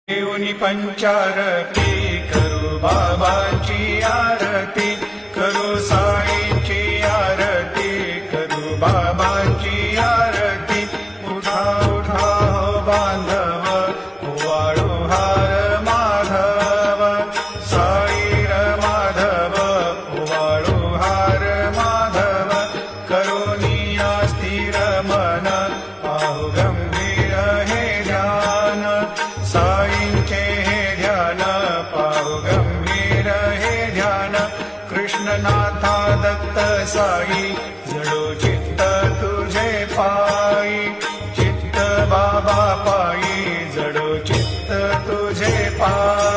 येऊनी पंचारती करू बाबाची आरती, करू साईची आरती, करू बाबाची आरती। उठा उठा हो बांधव, वाळू हार माधव, साईर माधव, वाळू हार माधव। करुनिया स्थिर मन, पाहु गंभीर हे ध्यान, साईंचे हे ध्यान, पाहु गंभीर हे ध्यान। कृष्णनाथा दत्त साई, जडो चित्त तुझे पायी, चित्त बाबा पायी, जडो चित्त तुझे पायी।